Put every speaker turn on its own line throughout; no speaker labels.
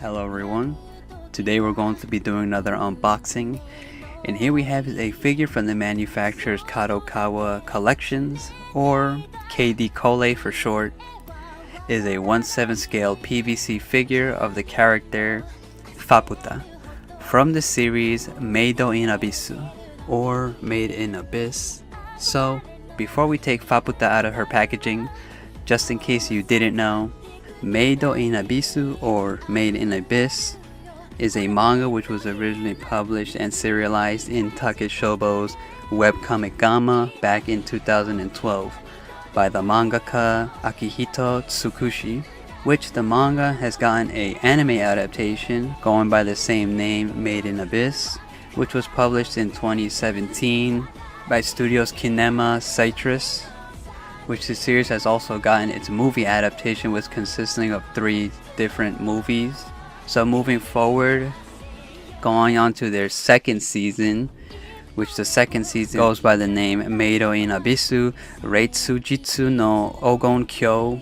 Hello everyone, today we're going to be doing another unboxing, and here we have a figure from the manufacturer's KADOKAWA Collections, or KDColle for short. It is a 1/7 scale PVC figure of the character Faputa from the series Meid in Abyss, or Made in Abyss. So before we take Faputa out of her packaging, just in case you didn't know, Meid in Abyss, or Made in Abyss, is a manga which was originally published and serialized in Takeshobo's webcomic Gamma back in 2012 by the mangaka Akihito Tsukushi, which the manga has gotten a anime adaptation going by the same name, Made in Abyss, which was published in 2017 by Studios Kinema Citrus, which the series has also gotten its movie adaptation, which consisting of 3 different movies. So moving forward, going on to their second season, which the second season goes by the name Meid in Abyss烈日の黄金郷,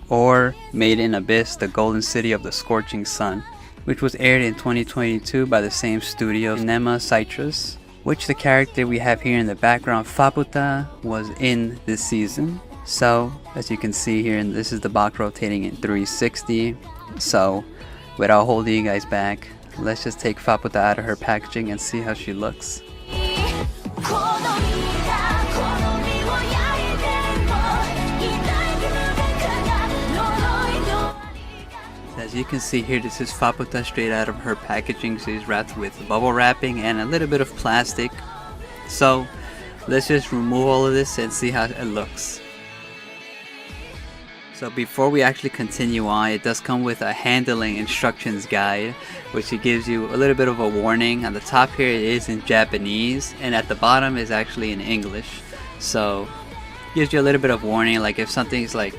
or Made in Abyss, the Golden City of the Scorching Sun, which was aired in 2022 by the same studio, Kinema Citrus, which the character we have here in the background, Faputa, was in this season. So as you can see here, and this is the box rotating in 360. So without holding you guys back, let's just take Faputa out of her packaging and see how she looks. As you can see here, this is Faputa straight out of her packaging. She's wrapped with bubble wrapping and a little bit of plastic. So let's just remove all of this and see how it looks. So before we actually continue on, it does come with a handling instructions guide, which it gives you a little bit of a warning. On the top here it is in Japanese, and at the bottom is actually in English. So it gives you a little bit of warning, like if something's like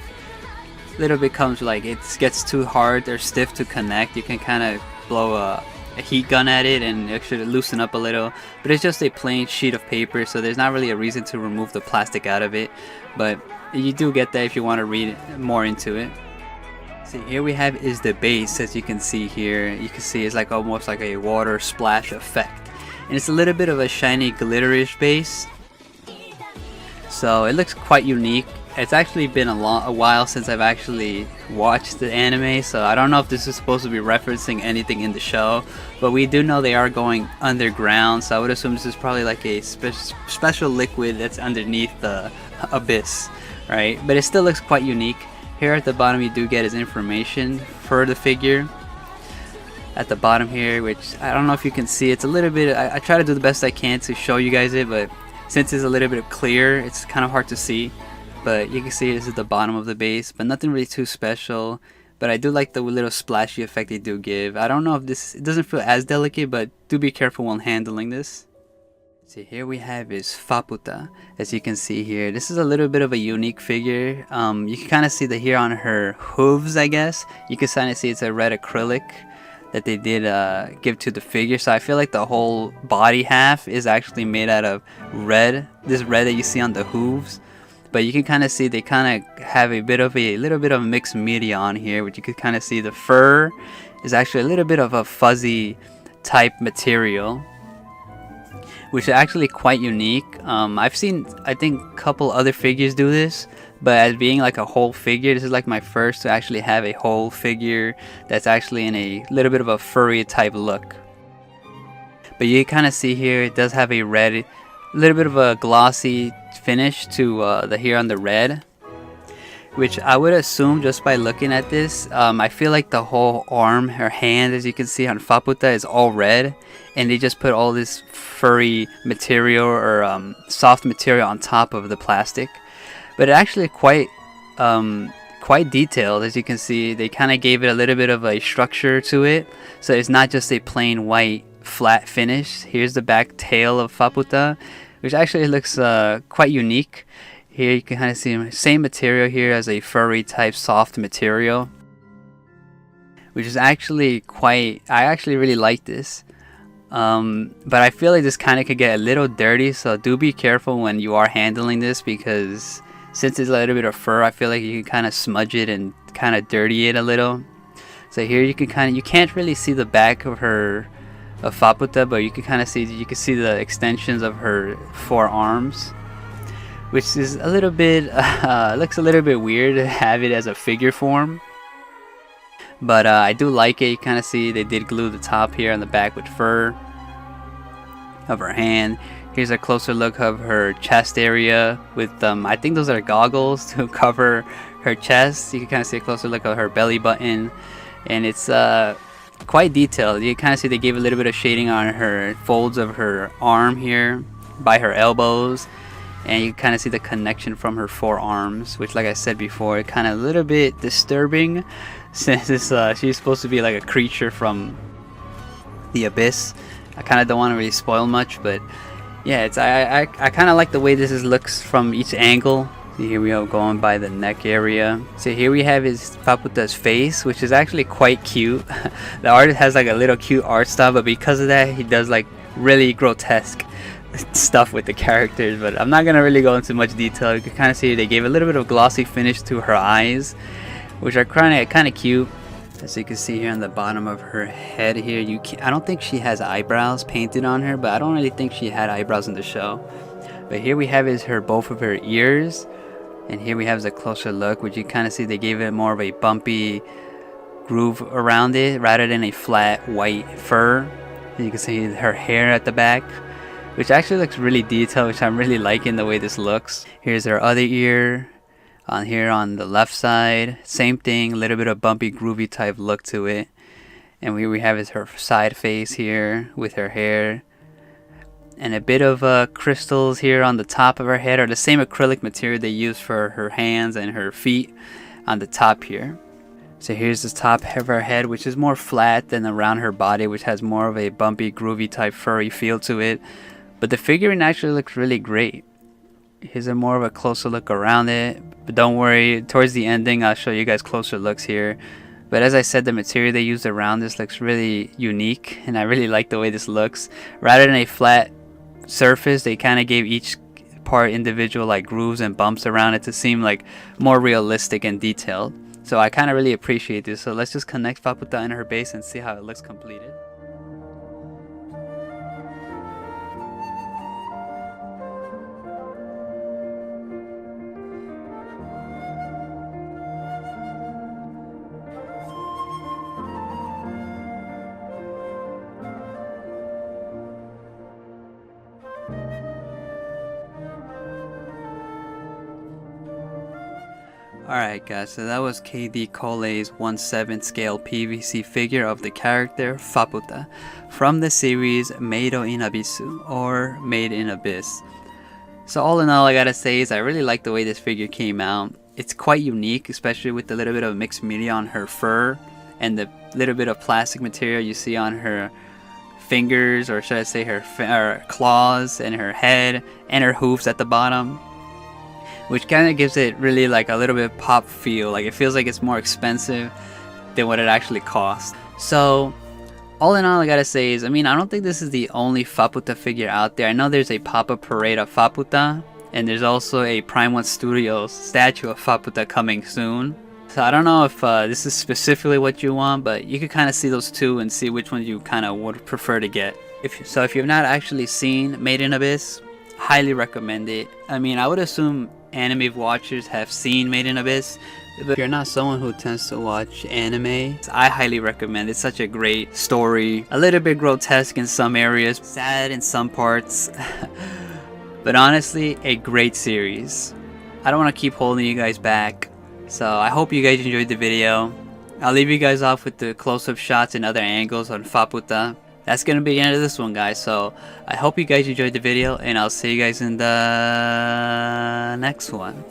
little bit comes like it gets too hard or stiff to connect, you can kind of blow a heat gun at it and it should loosen up a little. But it's just a plain sheet of paper, so there's not really a reason to remove the plastic out of it, but you do get that if you want to read more into it. See, here we have is the base. As you can see here, you can see it's like almost like a water splash effect, and it's a little bit of a shiny glitterish base, so it looks quite unique. It's actually been a while since I've actually watched the anime, so I don't know if this is supposed to be referencing anything in the show, but we do know they are going underground, so I would assume this is probably like a special liquid that's underneath the abyss, right? But it still looks quite unique. Here at the bottom you do get is information for the figure at the bottom here, which I don't know if you can see. It's a little bit, I try to do the best I can to show you guys it, but since it's a little bit clear, it's kind of hard to see. But you can see this is the bottom of the base, but nothing really too special. But I do like the little splashy effect they do give. I don't know if it doesn't feel as delicate, but do be careful when handling this. See, here we have is Faputa. As you can see here, this is a little bit of a unique figure. You can kind of see the here on her hooves, I guess. You can kind of see it's a red acrylic that they did give to the figure. So I feel like the whole body half is actually made out of red. This red that you see on the hooves. But you can kind of see they kind of have a little bit of mixed media on here, which you can kind of see the fur is actually a little bit of a fuzzy type material, which is actually quite unique. I've seen, I think, a couple other figures do this, but as being like a whole figure, this is like my first to actually have a whole figure that's actually in a little bit of a furry type look. But you kind of see here it does have a red, little bit of a glossy finish to the here on the red, which I would assume just by looking at this. I feel like the whole arm, her hand, as you can see on Faputa, is all red, and they just put all this furry material or soft material on top of the plastic. But it actually quite detailed. As you can see, they kind of gave it a little bit of a structure to it, so it's not just a plain white flat finish. Here's the back tail of Faputa, which actually looks quite unique. Here you can kind of see the same material here as a furry type soft material, which is actually I actually really like this. But I feel like this kind of could get a little dirty, so do be careful when you are handling this, because since it's a little bit of fur, I feel like you can kind of smudge it and kind of dirty it a little. So here you can you can't really see the back of Faputa, but you can see the extensions of her forearms, which is a little bit looks a little bit weird to have it as a figure form. But I do like it. You kind of see they did glue the top here on the back with fur of her hand. Here's a closer look of her chest area with I think those are goggles to cover her chest. You can kind of see a closer look of her belly button, and it's quite detailed. You kind of see they gave a little bit of shading on her folds of her arm here by her elbows, and you kind of see the connection from her forearms, which, like I said before, it kind of a little bit disturbing since she's supposed to be like a creature from the abyss. I kind of don't want to really spoil much, but yeah, I kind of like the way this looks from each angle. See, here we are going by the neck area. So here we have his Faputa's face, which is actually quite cute. The artist has like a little cute art style, but because of that, he does like really grotesque stuff with the characters. But I'm not gonna really go into much detail. You can kind of see they gave a little bit of glossy finish to her eyes, which are kind of cute. As you can see here on the bottom of her head here, I don't think she has eyebrows painted on her, but I don't really think she had eyebrows in the show. But here we have both of her ears, and here we have a closer look, which you kind of see they gave it more of a bumpy groove around it rather than a flat white fur. You can see her hair at the back, which actually looks really detailed, which I'm really liking the way this looks. Here's her other ear. On here on the left side, same thing, a little bit of bumpy groovy type look to it. And we have her side face here with her hair, and a bit of crystals here on the top of her head, or the same acrylic material they use for her hands and her feet on the top here. So here's the top of her head, which is more flat than around her body, which has more of a bumpy groovy type furry feel to it. But the figurine actually looks really great. Here's more of a closer look around it, but don't worry, towards the ending I'll show you guys closer looks here. But as I said, the material they used around this looks really unique, and I really like the way this looks. Rather than a flat surface, they kind of gave each part individual like grooves and bumps around it to seem like more realistic and detailed. So I kind of really appreciate this. So let's just connect Faputa in her base and see how it looks completed. Alright guys, so that was KDColle's 1/7 scale PVC figure of the character Faputa from the series Made in Abyss, or Made in Abyss. So all in all, I gotta say is I really like the way this figure came out. It's quite unique, especially with the little bit of mixed media on her fur and the little bit of plastic material you see on her fingers, or should I say her claws, and her head and her hoofs at the bottom, which kind of gives it really like a little bit pop feel. Like it feels like it's more expensive than what it actually costs. So all in all, I gotta say is, I mean, I don't think this is the only Faputa figure out there. I know there's a pop-up parade of Faputa, and there's also a Prime 1 Studios statue of Faputa coming soon. So I don't know if this is specifically what you want, but you could kind of see those two and see which ones you kind of would prefer to get. If you've not actually seen Made in Abyss, highly recommend it. I mean, I would assume anime watchers have seen Made in Abyss, but if you're not someone who tends to watch anime, I highly recommend it. It's such a great story, a little bit grotesque in some areas, sad in some parts, but honestly, a great series. I don't want to keep holding you guys back, so I hope you guys enjoyed the video. I'll leave you guys off with the close-up shots and other angles on Faputa. That's gonna be the end of this one, guys, so I hope you guys enjoyed the video, and I'll see you guys in the next one.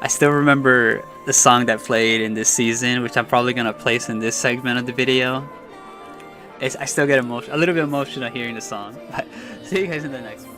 I still remember the song that played in this season, which I'm probably gonna place in this segment of the video. I still get a little bit emotional hearing the song. But see you guys in the next one.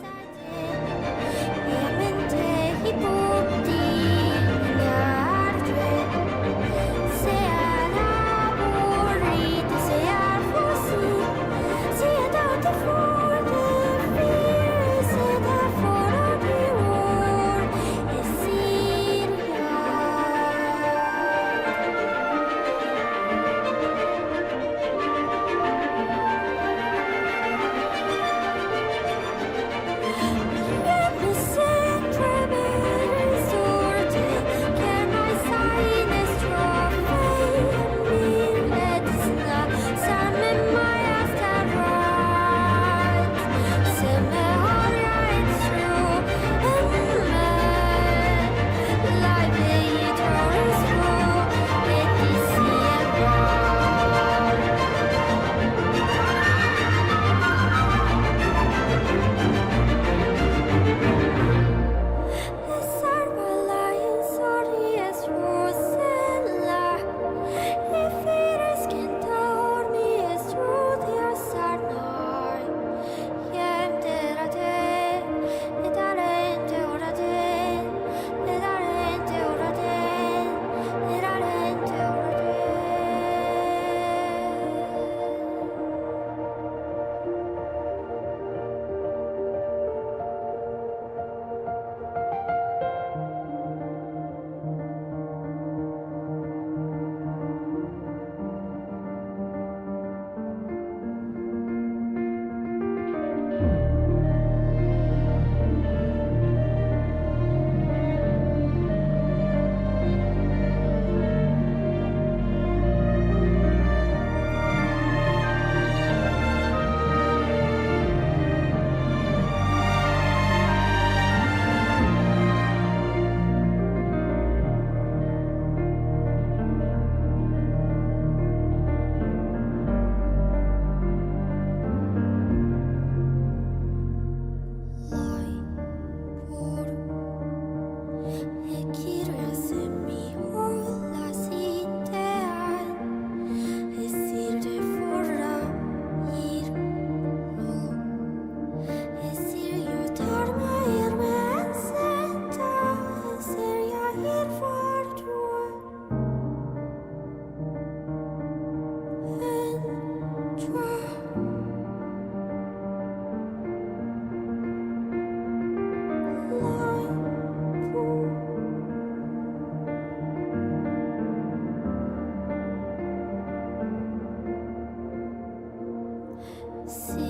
See